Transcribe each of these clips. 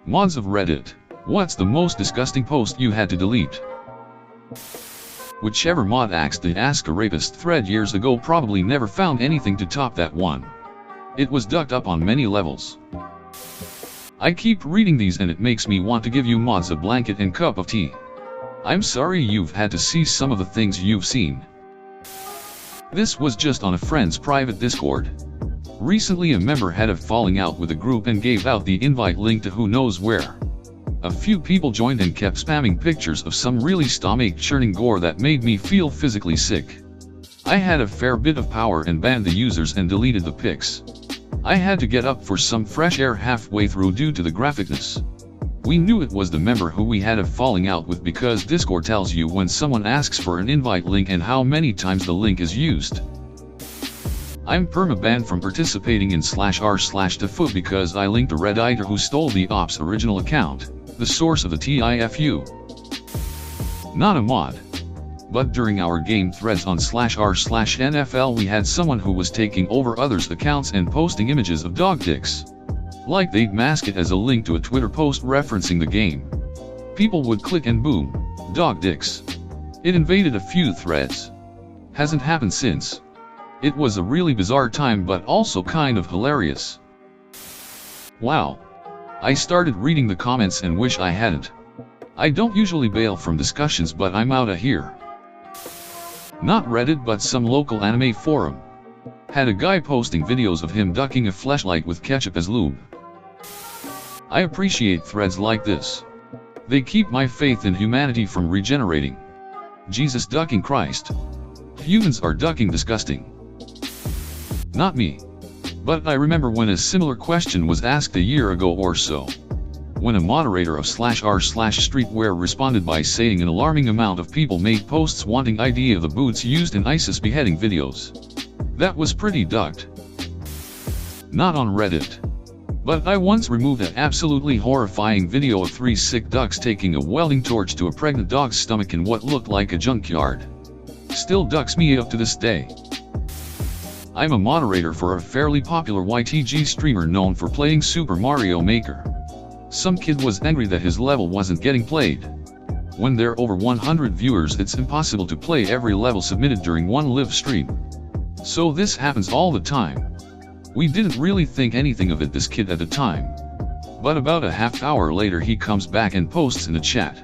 Mods of Reddit. What's the most disgusting post you had to delete? Whichever mod axed the Ask a Rapist thread years ago probably never found anything to top that one. It was ducked up on many levels. I keep reading these and it makes me want to give you mods a blanket and cup of tea. I'm sorry you've had to see some of the things you've seen. This was just on a friend's private Discord. Recently a member had a falling out with a group and gave out the invite link to who knows where. A few people joined and kept spamming pictures of some really stomach-churning gore that made me feel physically sick. I had a fair bit of power and banned the users and deleted the pics. I had to get up for some fresh air halfway through due to the graphicness. We knew it was the member who we had a falling out with because Discord tells you when someone asks for an invite link and how many times the link is used. I'm perma-banned from participating in /r/Tafut because I linked a Redditor who stole the Ops original account, the source of the TIFU. Not a mod. But during our game threads on /r/NFL we had someone who was taking over others' accounts and posting images of dog dicks. Like they'd mask it as a link to a Twitter post referencing the game. People would click and boom, dog dicks. It invaded a few threads. Hasn't happened since. It was a really bizarre time but also kind of hilarious. Wow. I started reading the comments and wish I hadn't. I don't usually bail from discussions but I'm outta here. Not Reddit but some local anime forum. Had a guy posting videos of him ducking a fleshlight with ketchup as lube. I appreciate threads like this. They keep my faith in humanity from regenerating. Jesus ducking Christ. Humans are ducking disgusting. Not me. But I remember when a similar question was asked a year ago or so. When a moderator of /r/Streetwear responded by saying an alarming amount of people made posts wanting ID of the boots used in ISIS beheading videos. That was pretty ducked. Not on Reddit. But I once removed an absolutely horrifying video of 3 sick ducks taking a welding torch to a pregnant dog's stomach in what looked like a junkyard. Still ducks me up to this day. I'm a moderator for a fairly popular YTG streamer known for playing Super Mario Maker. Some kid was angry that his level wasn't getting played. When there are over 100 viewers it's impossible to play every level submitted during one live stream. So this happens all the time. We didn't really think anything of it this kid at the time. But about a half hour later he comes back and posts in the chat.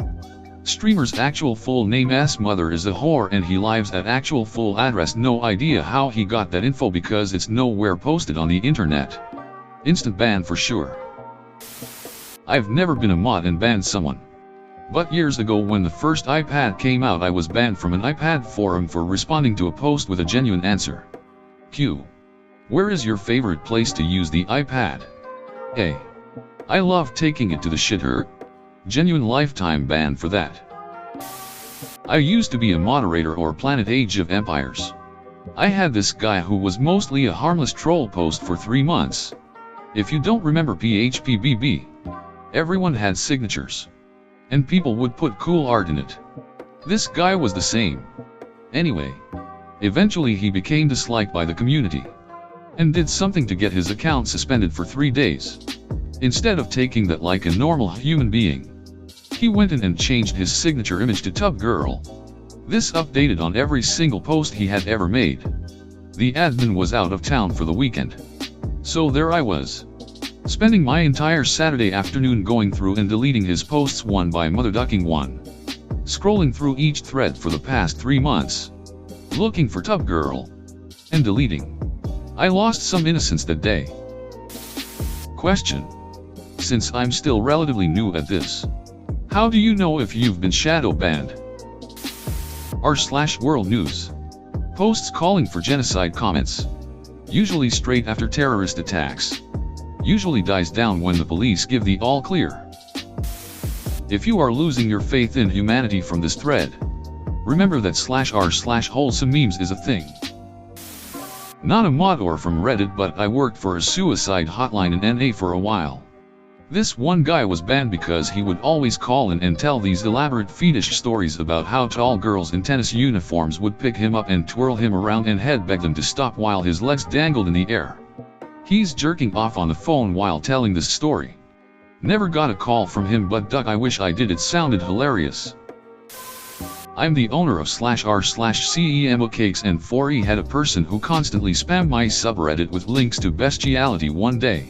Streamer's actual full name S mother is a whore and he lives at actual full address. No idea how he got that info because it's nowhere posted on the internet. Instant ban for sure. I've never been a mod and banned someone. But years ago when the first iPad came out I was banned from an iPad forum for responding to a post with a genuine answer. Q. Where is your favorite place to use the iPad? A. I love taking it to the shitter. Genuine lifetime ban for that. I used to be a moderator or Planet Age of Empires. I had this guy who was mostly a harmless troll post for 3 months. If you don't remember PHPBB, everyone had signatures. And people would put cool art in it. This guy was the same. Anyway, eventually he became disliked by the community. And did something to get his account suspended for 3 days. Instead of taking that like a normal human being, he went in and changed his signature image to Tub Girl. This updated on every single post he had ever made. The admin was out of town for the weekend. So there I was, spending my entire Saturday afternoon going through and deleting his posts one by mother ducking one. Scrolling through each thread for the past 3 months. Looking for Tub Girl. And deleting. I lost some innocence that day. Question. Since I'm still relatively new at this, how do you know if you've been shadow banned? r/World News. Posts calling for genocide comments. Usually straight after terrorist attacks. Usually dies down when the police give the all clear. If you are losing your faith in humanity from this thread, remember that /r/wholesome memes is a thing. Not a mod or from Reddit, but I worked for a suicide hotline in NA for a while. This one guy was banned because he would always call in and tell these elaborate fetish stories about how tall girls in tennis uniforms would pick him up and twirl him around and headbang them to stop while his legs dangled in the air. He's jerking off on the phone while telling this story. Never got a call from him, but duck, I wish I did, it sounded hilarious. I'm the owner of /r/CEMOcakes, and 4E had a person who constantly spammed my subreddit with links to bestiality one day.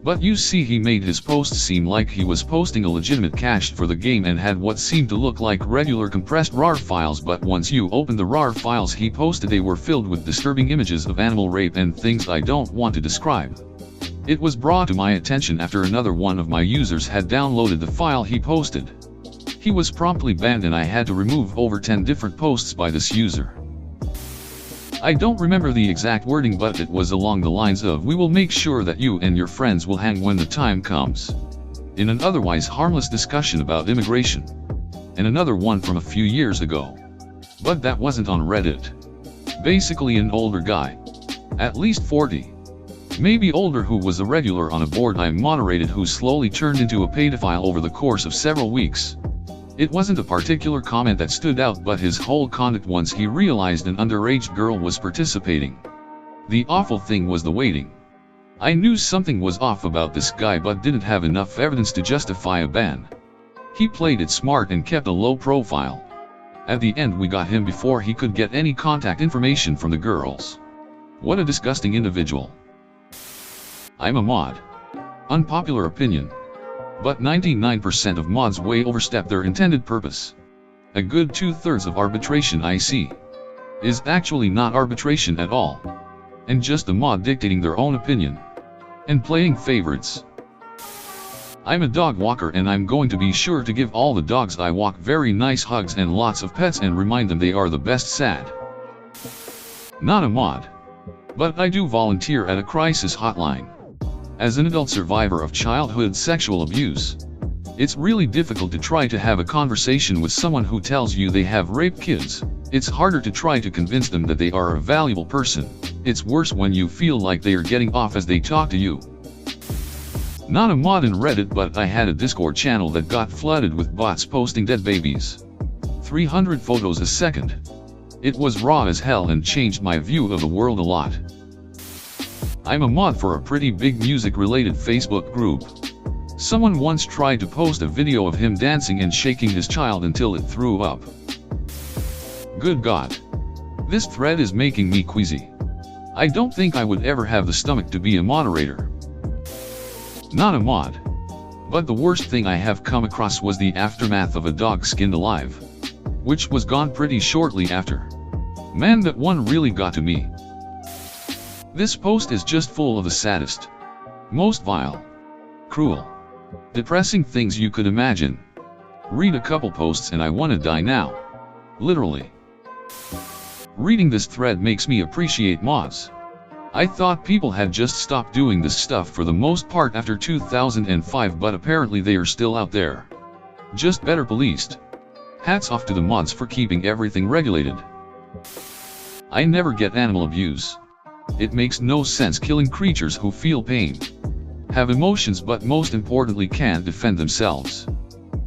But you see, he made his post seem like he was posting a legitimate cache for the game and had what seemed to look like regular compressed RAR files, but once you opened the RAR files he posted, they were filled with disturbing images of animal rape and things I don't want to describe. It was brought to my attention after another one of my users had downloaded the file he posted. He was promptly banned and I had to remove over 10 different posts by this user. I don't remember the exact wording, but it was along the lines of, "We will make sure that you and your friends will hang when the time comes," in an otherwise harmless discussion about immigration. And another one from a few years ago. But that wasn't on Reddit. Basically an older guy. At least 40. Maybe older, who was a regular on a board I moderated, who slowly turned into a pedophile over the course of several weeks. It wasn't a particular comment that stood out, but his whole conduct once he realized an underage girl was participating. The awful thing was the waiting. I knew something was off about this guy but didn't have enough evidence to justify a ban. He played it smart and kept a low profile. At the end we got him before he could get any contact information from the girls. What a disgusting individual. I'm a mod. Unpopular opinion. But 99% of mods way overstep their intended purpose. A good 2/3 of arbitration I see is actually not arbitration at all, and just a mod dictating their own opinion and playing favorites. I'm a dog walker and I'm going to be sure to give all the dogs I walk very nice hugs and lots of pets and remind them they are the best. Sad. Not a mod, but I do volunteer at a crisis hotline. As an adult survivor of childhood sexual abuse, it's really difficult to try to have a conversation with someone who tells you they have raped kids. It's harder to try to convince them that they are a valuable person. It's worse when you feel like they are getting off as they talk to you. Not a mod in Reddit, but I had a Discord channel that got flooded with bots posting dead babies. 300 photos a second. It was raw as hell and changed my view of the world a lot. I'm a mod for a pretty big music-related Facebook group. Someone once tried to post a video of him dancing and shaking his child until it threw up. Good God. This thread is making me queasy. I don't think I would ever have the stomach to be a moderator. Not a mod. But the worst thing I have come across was the aftermath of a dog skinned alive, which was gone pretty shortly after. Man, that one really got to me. This post is just full of the saddest, most vile, cruel, depressing things you could imagine. Read a couple posts and I wanna die now. Literally. Reading this thread makes me appreciate mods. I thought people had just stopped doing this stuff for the most part after 2005, but apparently they are still out there. Just better policed. Hats off to the mods for keeping everything regulated. I never get animal abuse. It makes no sense killing creatures who feel pain, have emotions, but most importantly can't defend themselves.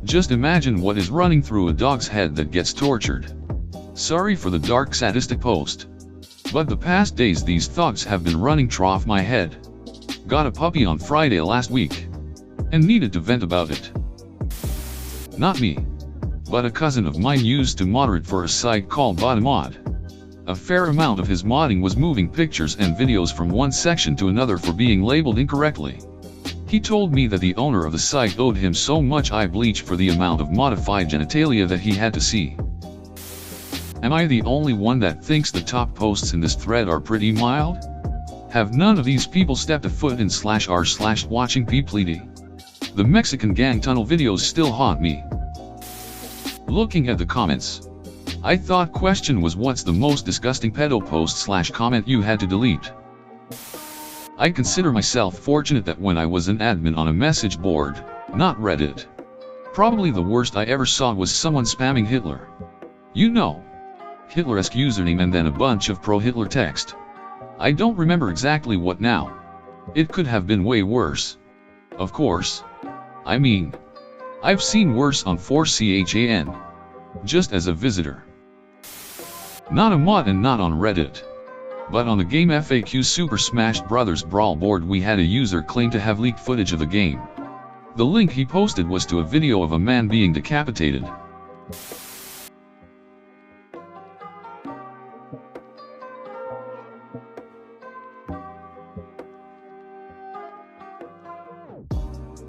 Just imagine what is running through a dog's head that gets tortured. Sorry for the dark sadistic post, but the past days these thoughts have been running through my head. Got a puppy on Friday last week, and needed to vent about it. Not me, but a cousin of mine used to moderate for a site called Botamod. A fair amount of his modding was moving pictures and videos from one section to another for being labeled incorrectly. He told me that the owner of the site owed him so much eye bleach for the amount of modified genitalia that he had to see. Am I the only one that thinks the top posts in this thread are pretty mild? Have none of these people stepped a foot in /r/watching P-Pleady? The Mexican gang tunnel videos still haunt me. Looking at the comments, I thought question was, what's the most disgusting pedo post/comment you had to delete? I consider myself fortunate that when I was an admin on a message board, not Reddit, probably the worst I ever saw was someone spamming Hitler. You know, Hitler-esque username and then a bunch of pro-Hitler text. I don't remember exactly what now. It could have been way worse. Of course. I mean, I've seen worse on 4chan. Just as a visitor. Not a mod and not on Reddit. But on the Game FAQ Super Smash Bros. Brawl board we had a user claim to have leaked footage of the game. The link he posted was to a video of a man being decapitated.